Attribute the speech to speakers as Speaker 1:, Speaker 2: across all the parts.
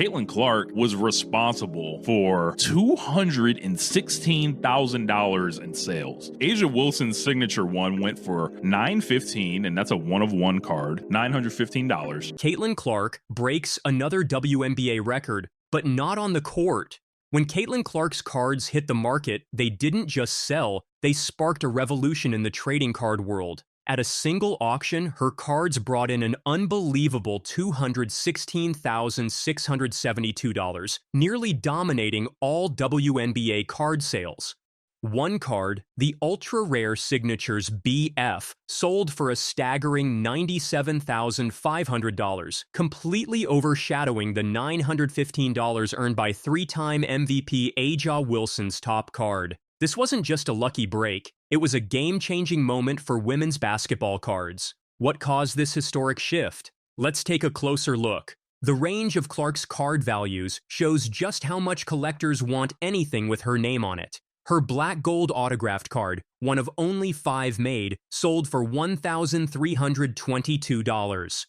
Speaker 1: Caitlin Clark was responsible for $216,000 in sales. Asia Wilson's signature one went for $915, and that's a one-of-one card, $915.
Speaker 2: Caitlin Clark breaks another WNBA record, but not on the court. When Caitlin Clark's cards hit the market, they didn't just sell, they sparked a revolution in the trading card world. At a single auction, her cards brought in an unbelievable $216,672, nearly dominating all WNBA card sales. One card, the ultra-rare signatures BF, sold for a staggering $97,500, completely overshadowing the $915 earned by three-time MVP Aja Wilson's top card. This wasn't just a lucky break, it was a game-changing moment for women's basketball cards. What caused this historic shift? Let's take a closer look. The range of Clark's card values shows just how much collectors want anything with her name on it. Her black gold autographed card, one of only 5 made, sold for $1,322.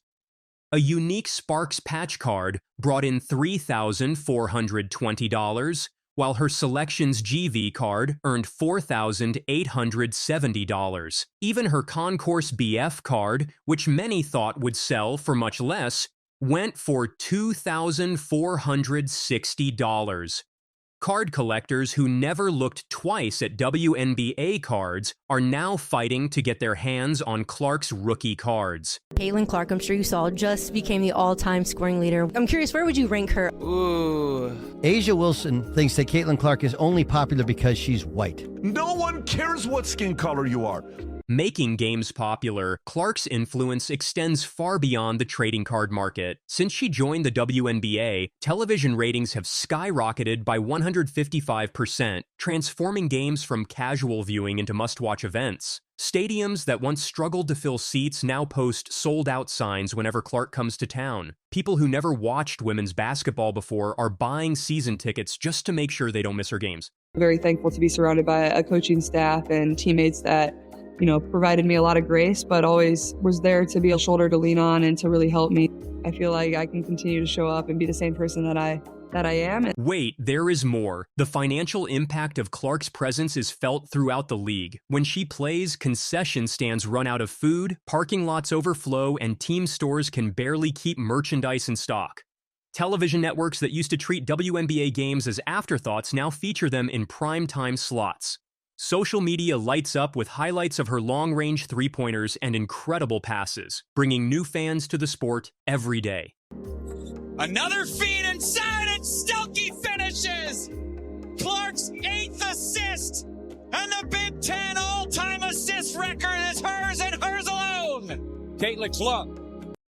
Speaker 2: A unique Sparks patch card brought in $3,420, while her Selections GV card earned $4,870. Even her Concourse BF card, which many thought would sell for much less, went for $2,460. Card collectors who never looked twice at WNBA cards are now fighting to get their hands on Clark's rookie cards.
Speaker 3: Caitlin Clark, I'm sure you saw, just became the all-time scoring leader. I'm curious, where would you rank her?
Speaker 4: Ooh.
Speaker 5: Asia Wilson thinks that Caitlin Clark is only popular because she's white.
Speaker 6: No one cares what skin color you are.
Speaker 2: Making games popular, Clark's influence extends far beyond the trading card market. Since she joined the WNBA, television ratings have skyrocketed by 155%, transforming games from casual viewing into must-watch events. Stadiums that once struggled to fill seats now post sold-out signs whenever Clark comes to town. People who never watched women's basketball before are buying season tickets just to make sure they don't miss her games.
Speaker 7: Very thankful to be surrounded by a coaching staff and teammates that provided me a lot of grace, but always was there to be a shoulder to lean on and to really help me. I feel like I can continue to show up and be the same person that I am.
Speaker 2: Wait, there is more. The financial impact of Clark's presence is felt throughout the league. When she plays, concession stands run out of food, parking lots overflow, and team stores can barely keep merchandise in stock. Television networks that used to treat WNBA games as afterthoughts now feature them in prime-time slots. Social media lights up with highlights of her long-range three-pointers and incredible passes, bringing new fans to the sport every day.
Speaker 4: Another feed inside and Stelky finishes! Clark's 8th assist! And the Big Ten all-time assist record is hers and hers alone! Caitlin Clark.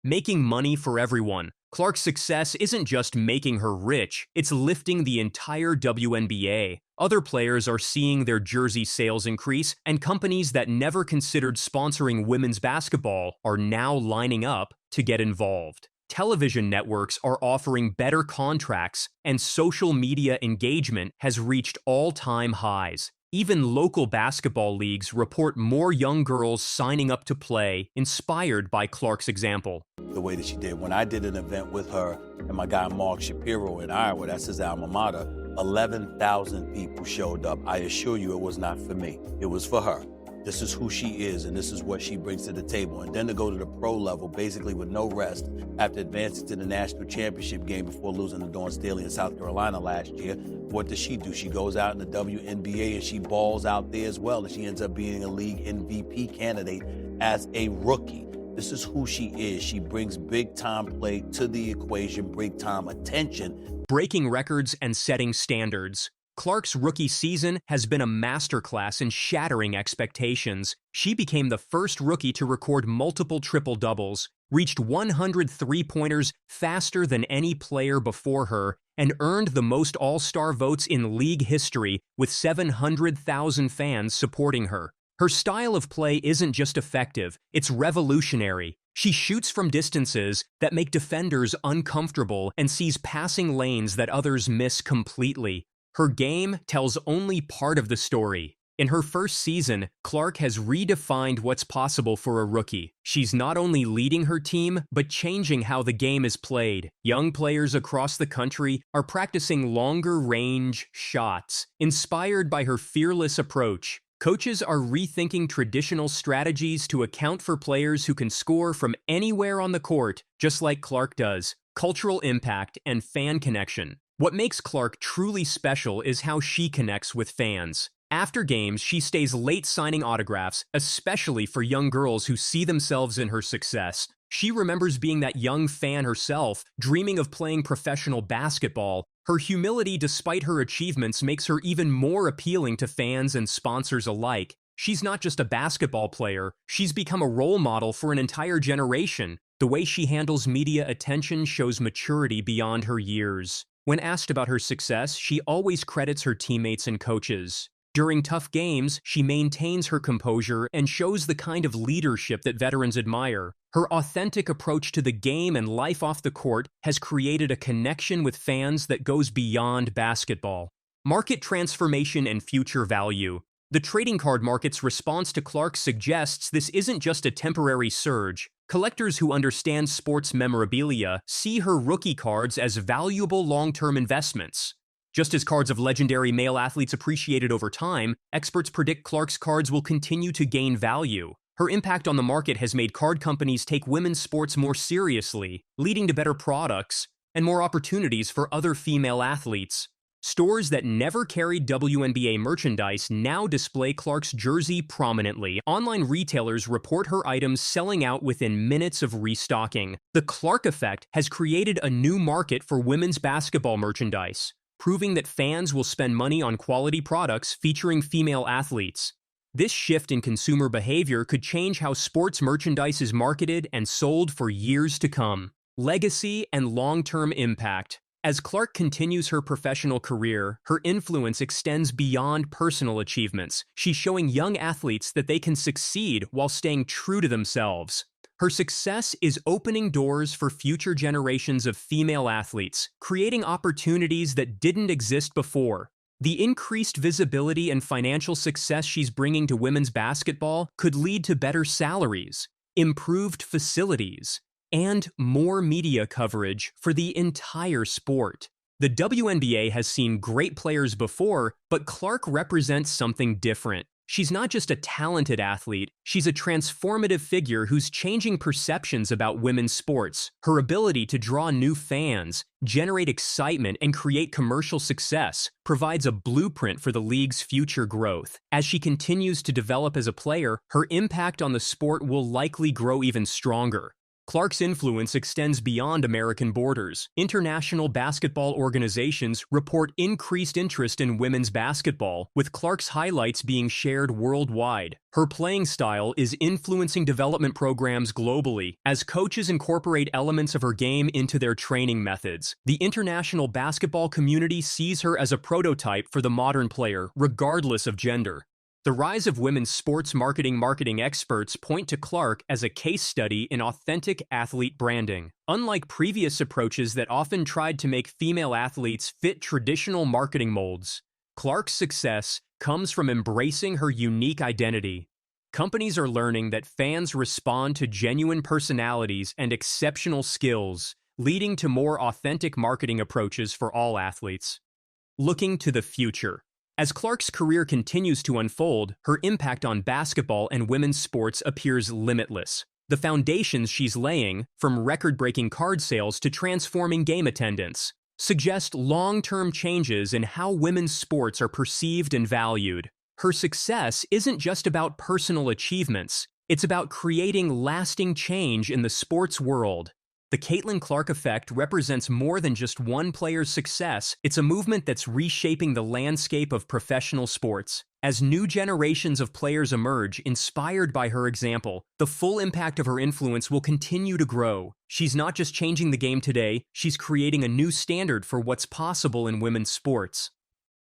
Speaker 2: Making money for everyone. Clark's success isn't just making her rich, it's lifting the entire WNBA. Other players are seeing their jersey sales increase, and companies that never considered sponsoring women's basketball are now lining up to get involved. Television networks are offering better contracts, and social media engagement has reached all-time highs. Even local basketball leagues report more young girls signing up to play, inspired by Clark's example.
Speaker 8: The way that she did. When I did an event with her and my guy Mark Shapiro in Iowa, that's his alma mater, 11,000 people showed up. I assure you it was not for me. It was for her. This is who she is, and this is what she brings to the table. And then to go to the pro level, basically with no rest, after advancing to the national championship game before losing to Dawn Staley in South Carolina last year, what does she do? She goes out in the WNBA and she balls out there as well, and she ends up being a league MVP candidate as a rookie. This is who she is. She brings big-time play to the equation, big-time attention.
Speaker 2: Breaking records and setting standards. Clark's rookie season has been a masterclass in shattering expectations. She became the first rookie to record multiple triple-doubles, reached 100 three-pointers faster than any player before her, and earned the most all-star votes in league history with 700,000 fans supporting her. Her style of play isn't just effective, it's revolutionary. She shoots from distances that make defenders uncomfortable and sees passing lanes that others miss completely. Her game tells only part of the story. In her first season, Clark has redefined what's possible for a rookie. She's not only leading her team, but changing how the game is played. Young players across the country are practicing longer-range shots, inspired by her fearless approach. Coaches are rethinking traditional strategies to account for players who can score from anywhere on the court, just like Clark does. Cultural impact and fan connection. What makes Clark truly special is how she connects with fans. After games, she stays late signing autographs, especially for young girls who see themselves in her success. She remembers being that young fan herself, dreaming of playing professional basketball. Her humility despite her achievements makes her even more appealing to fans and sponsors alike. She's not just a basketball player, she's become a role model for an entire generation. The way she handles media attention shows maturity beyond her years. When asked about her success, she always credits her teammates and coaches. During tough games, she maintains her composure and shows the kind of leadership that veterans admire. Her authentic approach to the game and life off the court has created a connection with fans that goes beyond basketball. Market transformation and future value. The trading card market's response to Clark suggests this isn't just a temporary surge. Collectors who understand sports memorabilia see her rookie cards as valuable long-term investments. Just as cards of legendary male athletes appreciated over time, experts predict Clark's cards will continue to gain value. Her impact on the market has made card companies take women's sports more seriously, leading to better products and more opportunities for other female athletes. Stores that never carried WNBA merchandise now display Clark's jersey prominently. Online retailers report her items selling out within minutes of restocking. The Clark effect has created a new market for women's basketball merchandise, proving that fans will spend money on quality products featuring female athletes. This shift in consumer behavior could change how sports merchandise is marketed and sold for years to come. Legacy and long-term impact. As Clark continues her professional career, her influence extends beyond personal achievements. She's showing young athletes that they can succeed while staying true to themselves. Her success is opening doors for future generations of female athletes, creating opportunities that didn't exist before. The increased visibility and financial success she's bringing to women's basketball could lead to better salaries, improved facilities, and more media coverage for the entire sport. The WNBA has seen great players before, but Clark represents something different. She's not just a talented athlete, she's a transformative figure who's changing perceptions about women's sports. Her ability to draw new fans, generate excitement, and create commercial success provides a blueprint for the league's future growth. As she continues to develop as a player, her impact on the sport will likely grow even stronger. Clark's influence extends beyond American borders. International basketball organizations report increased interest in women's basketball, with Clark's highlights being shared worldwide. Her playing style is influencing development programs globally, as coaches incorporate elements of her game into their training methods. The international basketball community sees her as a prototype for the modern player, regardless of gender. The rise of women's sports marketing experts point to Clark as a case study in authentic athlete branding. Unlike previous approaches that often tried to make female athletes fit traditional marketing molds, Clark's success comes from embracing her unique identity. Companies are learning that fans respond to genuine personalities and exceptional skills, leading to more authentic marketing approaches for all athletes. Looking to the future. As Clark's career continues to unfold, her impact on basketball and women's sports appears limitless. The foundations she's laying, from record-breaking card sales to transforming game attendance, suggest long-term changes in how women's sports are perceived and valued. Her success isn't just about personal achievements, it's about creating lasting change in the sports world. The Caitlin Clark effect represents more than just one player's success. It's a movement that's reshaping the landscape of professional sports. As new generations of players emerge, inspired by her example, the full impact of her influence will continue to grow. She's not just changing the game today, she's creating a new standard for what's possible in women's sports.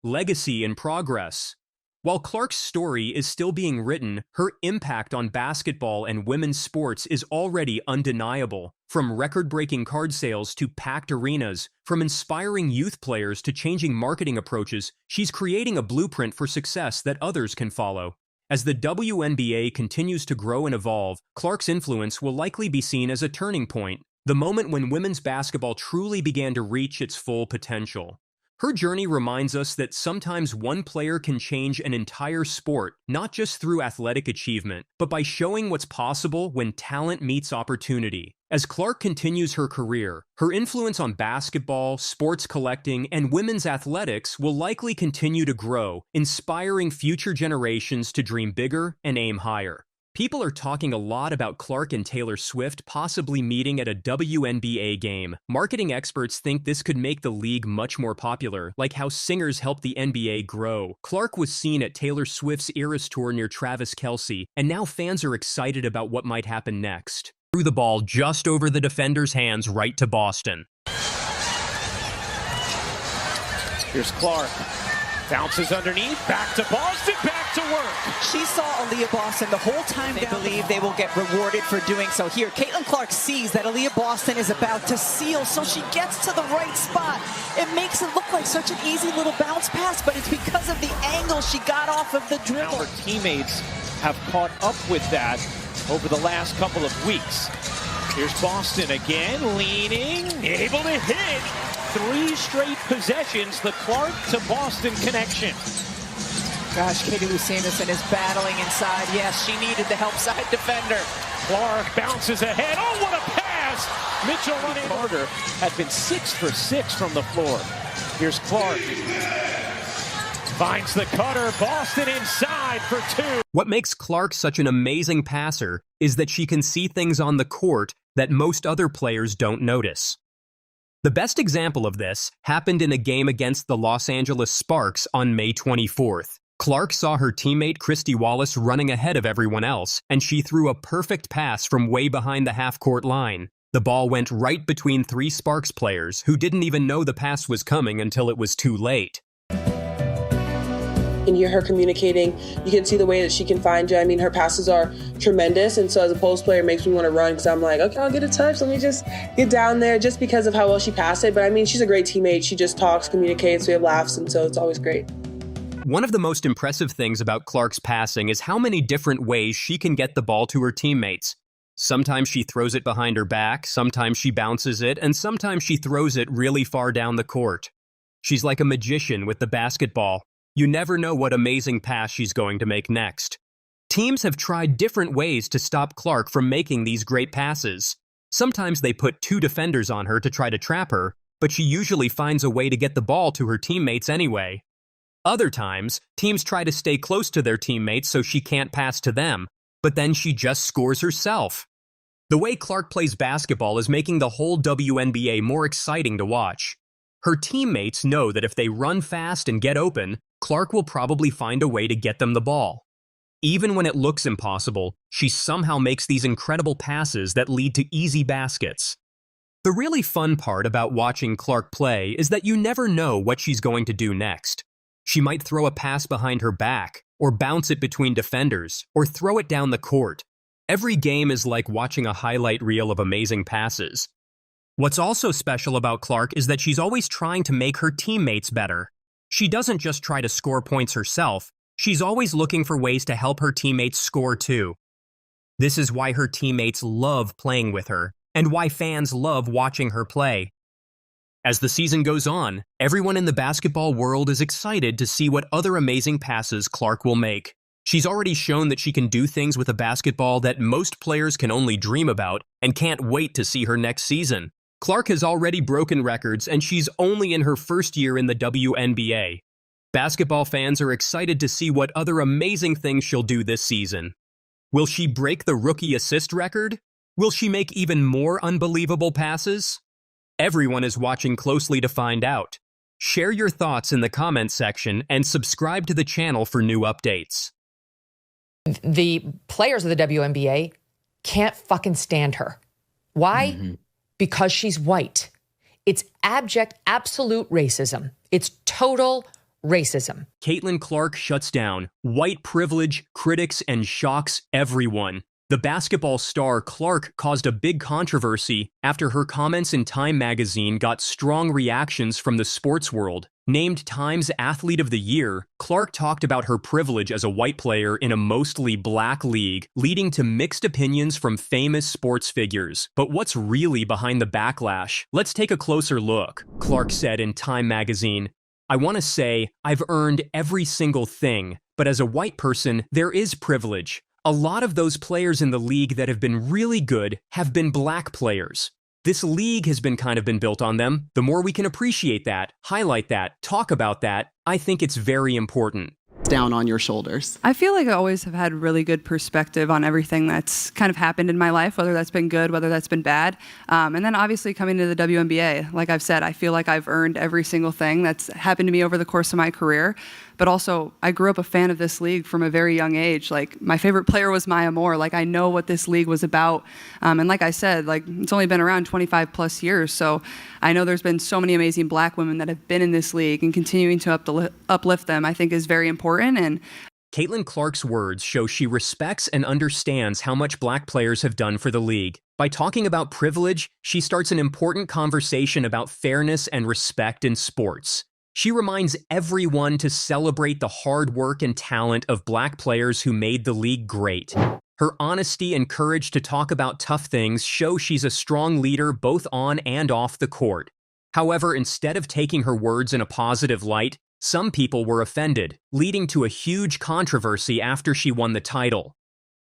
Speaker 2: Legacy and progress. While Clark's story is still being written, her impact on basketball and women's sports is already undeniable. From record-breaking card sales to packed arenas, from inspiring youth players to changing marketing approaches, she's creating a blueprint for success that others can follow. As the WNBA continues to grow and evolve, Clark's influence will likely be seen as a turning point, the moment when women's basketball truly began to reach its full potential. Her journey reminds us that sometimes one player can change an entire sport, not just through athletic achievement, but by showing what's possible when talent meets opportunity. As Clark continues her career, her influence on basketball, sports collecting, and women's athletics will likely continue to grow, inspiring future generations to dream bigger and aim higher. People are talking a lot about Clark and Taylor Swift possibly meeting at a WNBA game. Marketing experts think this could make the league much more popular, like how singers helped the NBA grow. Clark was seen at Taylor Swift's Eras Tour near Travis Kelce, and now fans are excited about what might happen next. Threw the ball just over the defender's hands right to Boston.
Speaker 9: Here's Clark. Bounces underneath, back to Boston, back to work.
Speaker 10: She saw Aaliyah Boston the whole time. They believe they will get rewarded for doing so. Here, Caitlin Clark sees that Aaliyah Boston is about to seal, so she gets to the right spot. It makes it look like such an easy little bounce pass, but it's because of the angle she got off of the dribble.
Speaker 9: Now her teammates have caught up with that over the last couple of weeks. Here's Boston again, leaning, able to hit. 3 straight possessions, the Clark to Boston connection.
Speaker 10: Gosh, Katie Lou Sanderson is battling inside. Yes, she needed the help side defender.
Speaker 9: Clark bounces ahead. Oh, what a pass! Mitchell running. Carter had been 6 for 6 from the floor. Here's Clark. Finds the cutter. Boston inside for 2.
Speaker 2: What makes Clark such an amazing passer is that she can see things on the court that most other players don't notice. The best example of this happened in a game against the Los Angeles Sparks on May 24th. Clark saw her teammate Christy Wallace running ahead of everyone else, and she threw a perfect pass from way behind the half-court line. The ball went right between 3 Sparks players who didn't even know the pass was coming until it was too late.
Speaker 11: You can hear her communicating. You can see the way that she can find you. I mean, her passes are tremendous. And so as a post player, it makes me want to run because I'm like, okay, I'll get a touch. Let me just get down there just because of how well she passed it. But I mean, she's a great teammate. She just talks, communicates, we have laughs. And so it's always great.
Speaker 2: One of the most impressive things about Clark's passing is how many different ways she can get the ball to her teammates. Sometimes she throws it behind her back, sometimes she bounces it, and sometimes she throws it really far down the court. She's like a magician with the basketball. You never know what amazing pass she's going to make next. Teams have tried different ways to stop Clark from making these great passes. Sometimes they put 2 defenders on her to try to trap her, but she usually finds a way to get the ball to her teammates anyway. Other times, teams try to stay close to their teammates so she can't pass to them, but then she just scores herself. The way Clark plays basketball is making the whole WNBA more exciting to watch. Her teammates know that if they run fast and get open, Clark will probably find a way to get them the ball. Even when it looks impossible, she somehow makes these incredible passes that lead to easy baskets. The really fun part about watching Clark play is that you never know what she's going to do next. She might throw a pass behind her back, or bounce it between defenders, or throw it down the court. Every game is like watching a highlight reel of amazing passes. What's also special about Clark is that she's always trying to make her teammates better. She doesn't just try to score points herself, she's always looking for ways to help her teammates score too. This is why her teammates love playing with her, and why fans love watching her play. As the season goes on, everyone in the basketball world is excited to see what other amazing passes Clark will make. She's already shown that she can do things with a basketball that most players can only dream about, and can't wait to see her next season. Clark has already broken records, and she's only in her first year in the WNBA. Basketball fans are excited to see what other amazing things she'll do this season. Will she break the rookie assist record? Will she make even more unbelievable passes? Everyone is watching closely to find out. Share your thoughts in the comments section and subscribe to the channel for new updates.
Speaker 12: The players of the WNBA can't fucking stand her. Why? Because she's white. It's abject, absolute racism. It's total racism.
Speaker 2: Caitlin Clark shuts down white privilege, critics, and shocks everyone. The basketball star Clark caused a big controversy after her comments in Time magazine got strong reactions from the sports world. Named Time's Athlete of the Year, Clark talked about her privilege as a white player in a mostly black league, leading to mixed opinions from famous sports figures. But what's really behind the backlash? Let's take a closer look. Clark said in Time magazine, "I want to say I've earned every single thing, but as a white person, there is privilege. A lot of those players in the league that have been really good have been black players. This league has been built on them. The more we can appreciate that, highlight that, talk about that, I think it's very important."
Speaker 13: Down on your shoulders.
Speaker 7: I feel like I always have had really good perspective on everything that's kind of happened in my life, whether that's been good, whether that's been bad. And then obviously coming to the WNBA, like I've said, I feel like I've earned every single thing that's happened to me over the course of my career. But also, I grew up a fan of this league from a very young age. Like, my favorite player was Maya Moore. Like, I know what this league was about. And like I said, like, it's only been around 25 plus years. So I know there's been so many amazing black women that have been in this league, and continuing to uplift them, I think, is very important. And
Speaker 2: Caitlin Clark's words show she respects and understands how much black players have done for the league. By talking about privilege, she starts an important conversation about fairness and respect in sports. She reminds everyone to celebrate the hard work and talent of black players who made the league great. Her honesty and courage to talk about tough things show she's a strong leader both on and off the court. However, instead of taking her words in a positive light, some people were offended, leading to a huge controversy after she won the title.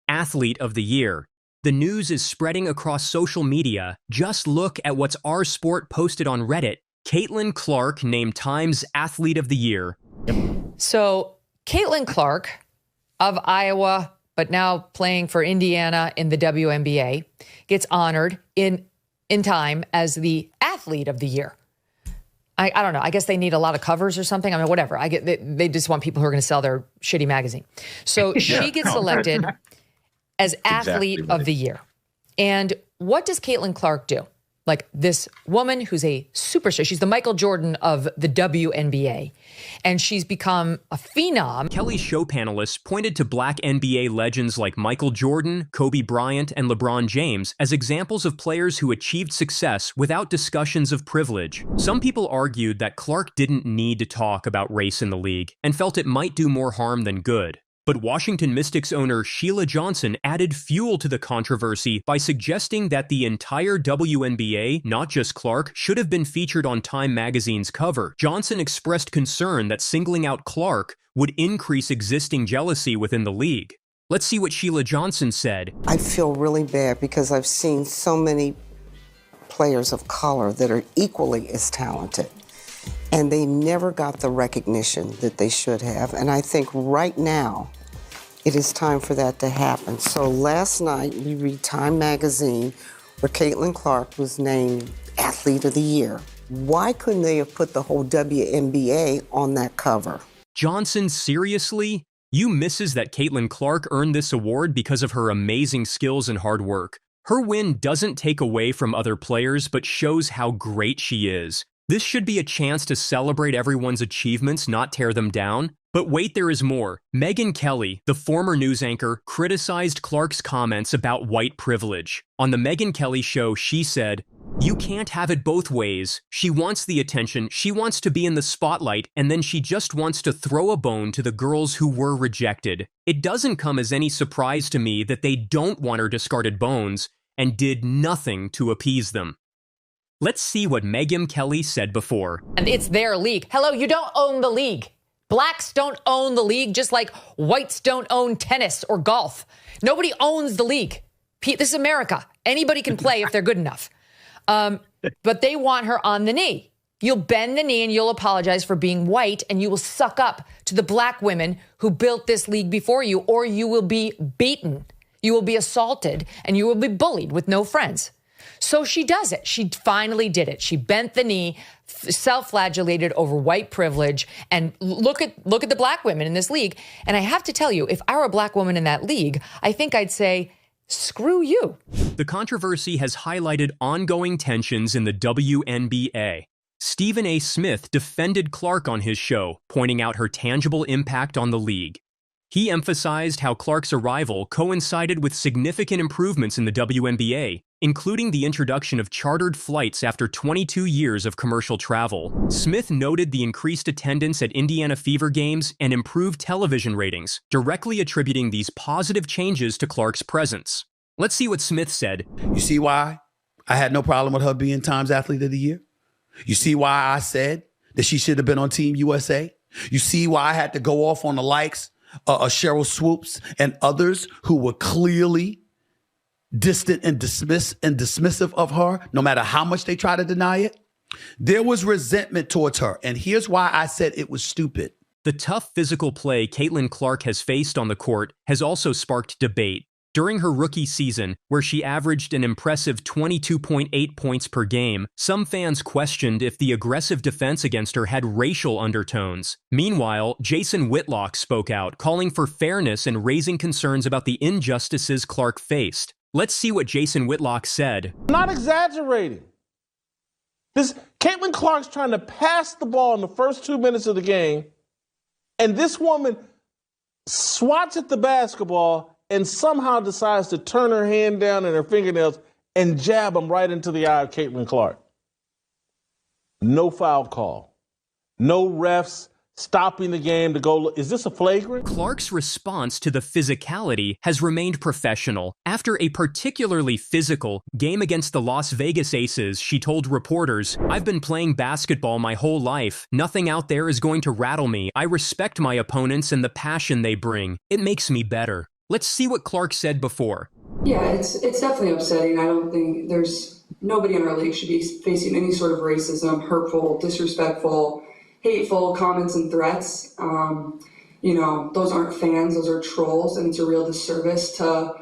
Speaker 2: Athlete of the Year. The news is spreading across social media. Just look at what's our sport posted on Reddit. Caitlin Clark named Time's Athlete of the Year.
Speaker 12: So Caitlin Clark of Iowa, but now playing for Indiana in the WNBA, gets honored in Time as the Athlete of the Year. I don't know. I guess they need a lot of covers or something. I mean, whatever. They just want people who are going to sell their shitty magazine. So she gets selected as Athlete of the Year. And what does Caitlin Clark do? Like, this woman who's a superstar. She's the Michael Jordan of the WNBA. And she's become a phenom.
Speaker 2: Kelly's show panelists pointed to black NBA legends like Michael Jordan, Kobe Bryant, and LeBron James as examples of players who achieved success without discussions of privilege. Some people argued that Clark didn't need to talk about race in the league and felt it might do more harm than good. But Washington Mystics owner Sheila Johnson added fuel to the controversy by suggesting that the entire WNBA, not just Clark, should have been featured on Time magazine's cover. Johnson expressed concern that singling out Clark would increase existing jealousy within the league. Let's see what Sheila Johnson said.
Speaker 14: I feel really bad because I've seen so many players of color that are equally as talented, and they never got the recognition that they should have. And I think right now, it is time for that to happen. So last night, we read Time magazine where Caitlin Clark was named Athlete of the Year. Why couldn't they have put the whole WNBA on that cover?
Speaker 2: Johnson, seriously? You misses that Caitlin Clark earned this award because of her amazing skills and hard work. Her win doesn't take away from other players, but shows how great she is. This should be a chance to celebrate everyone's achievements, not tear them down. But wait, there is more. Megyn Kelly, the former news anchor, criticized Clark's comments about white privilege. On the Megyn Kelly show, she said, "You can't have it both ways. She wants the attention, she wants to be in the spotlight, and then she just wants to throw a bone to the girls who were rejected. It doesn't come as any surprise to me that they don't want her discarded bones and did nothing to appease them." Let's see what Megyn Kelly said before.
Speaker 12: And it's their league. Hello, you don't own the league. Blacks don't own the league, just like whites don't own tennis or golf. Nobody owns the league. This is America. Anybody can play if they're good enough. But they want her on the knee. You'll bend the knee and you'll apologize for being white, and you will suck up to the black women who built this league before you, or you will be beaten. You will be assaulted, and you will be bullied with no friends. So she does it. She finally did it. She bent the knee, self-flagellated over white privilege, and look at the black women in this league. And I have to tell you, if I were a black woman in that league, I think I'd say, screw you.
Speaker 2: The controversy has highlighted ongoing tensions in the WNBA. Stephen A. Smith defended Clark on his show, pointing out her tangible impact on the league. He emphasized how Clark's arrival coincided with significant improvements in the WNBA, including the introduction of chartered flights after 22 years of commercial travel. Smith noted the increased attendance at Indiana Fever games and improved television ratings, directly attributing these positive changes to Clark's presence. Let's see what Smith said.
Speaker 13: You see why I had no problem with her being Times Athlete of the Year? You see why I said that she should have been on Team USA? You see why I had to go off on the likes of Cheryl Swoops and others who were clearly distant and dismissive of her, no matter how much they try to deny it? There was resentment towards her, and here's why I said it was stupid.
Speaker 2: The tough physical play Caitlin Clark has faced on the court has also sparked debate. During her rookie season, where she averaged an impressive 22.8 points per game, some fans questioned if the aggressive defense against her had racial undertones. Meanwhile, Jason Whitlock spoke out, calling for fairness and raising concerns about the injustices Clark faced. Let's see what Jason Whitlock said.
Speaker 15: I'm not exaggerating. Caitlin Clark's trying to pass the ball in the first 2 minutes of the game, and this woman swats at the basketball and somehow decides to turn her hand down and her fingernails and jab them right into the eye of Caitlin Clark. No foul call. No refs stopping the game to go, is this a flagrant?
Speaker 2: Clark's response to the physicality has remained professional. After a particularly physical game against the Las Vegas Aces, she told reporters, "I've been playing basketball my whole life. Nothing out there is going to rattle me. I respect my opponents and the passion they bring. It makes me better." Let's see what Clark said before.
Speaker 7: Yeah, it's definitely upsetting. I don't think nobody in our league should be facing any sort of racism, hurtful, disrespectful, hateful comments and threats. Those aren't fans, those are trolls, and it's a real disservice to...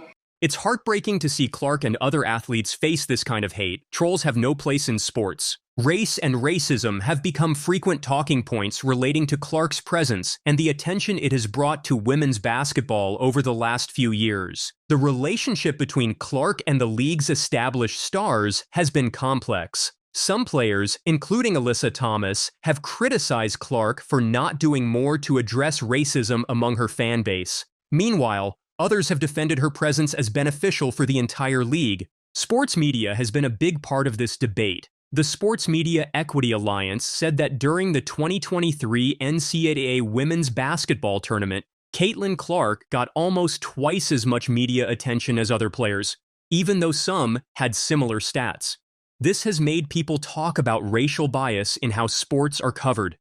Speaker 2: It's heartbreaking to see Clark and other athletes face this kind of hate. Trolls have no place in sports. Race and racism have become frequent talking points relating to Clark's presence and the attention it has brought to women's basketball over the last few years. The relationship between Clark and the league's established stars has been complex. Some players, including Alyssa Thomas, have criticized Clark for not doing more to address racism among her fan base. Meanwhile, others have defended her presence as beneficial for the entire league. Sports media has been a big part of this debate. The Sports Media Equity Alliance said that during the 2023 NCAA Women's Basketball Tournament, Caitlin Clark got almost twice as much media attention as other players, even though some had similar stats. This has made people talk about racial bias in how sports are covered.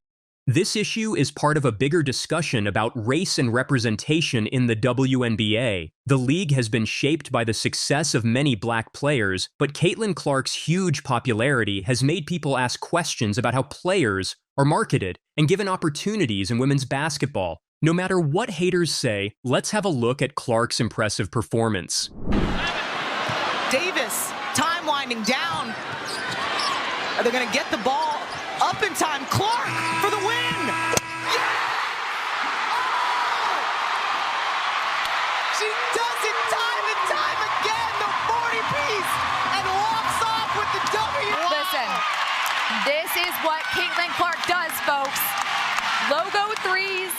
Speaker 2: This issue is part of a bigger discussion about race and representation in the WNBA. The league has been shaped by the success of many black players, but Caitlin Clark's huge popularity has made people ask questions about how players are marketed and given opportunities in women's basketball. No matter what haters say, let's have a look at Clark's impressive performance.
Speaker 10: Davis, time winding down. Are they going to get the ball up in time? Clark for the win! Yeah! She does it time and time again, the 40-piece, and walks off with the W.
Speaker 16: Listen, this is what Caitlin Clark does, folks. Logo threes.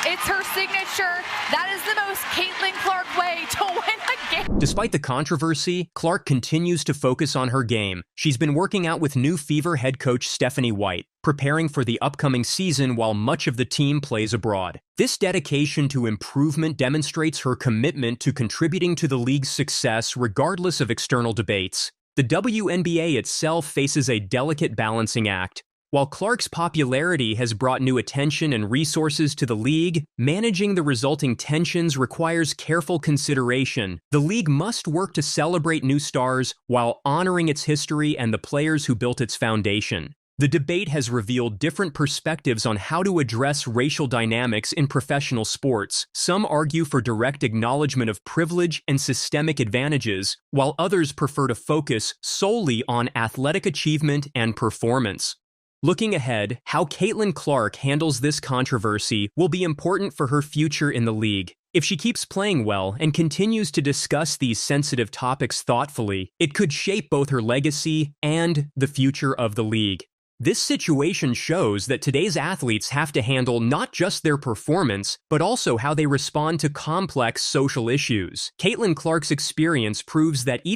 Speaker 16: It's her signature. That is the most Caitlin Clark way to win a game.
Speaker 2: Despite the controversy, Clark continues to focus on her game. She's been working out with new Fever head coach Stephanie White, preparing for the upcoming season while much of the team plays abroad. This dedication to improvement demonstrates her commitment to contributing to the league's success regardless of external debates. The WNBA itself faces a delicate balancing act. While Clark's popularity has brought new attention and resources to the league, managing the resulting tensions requires careful consideration. The league must work to celebrate new stars while honoring its history and the players who built its foundation. The debate has revealed different perspectives on how to address racial dynamics in professional sports. Some argue for direct acknowledgement of privilege and systemic advantages, while others prefer to focus solely on athletic achievement and performance. Looking ahead, how Caitlin Clark handles this controversy will be important for her future in the league. If she keeps playing well and continues to discuss these sensitive topics thoughtfully, it could shape both her legacy and the future of the league. This situation shows that today's athletes have to handle not just their performance, but also how they respond to complex social issues. Caitlin Clark's experience proves that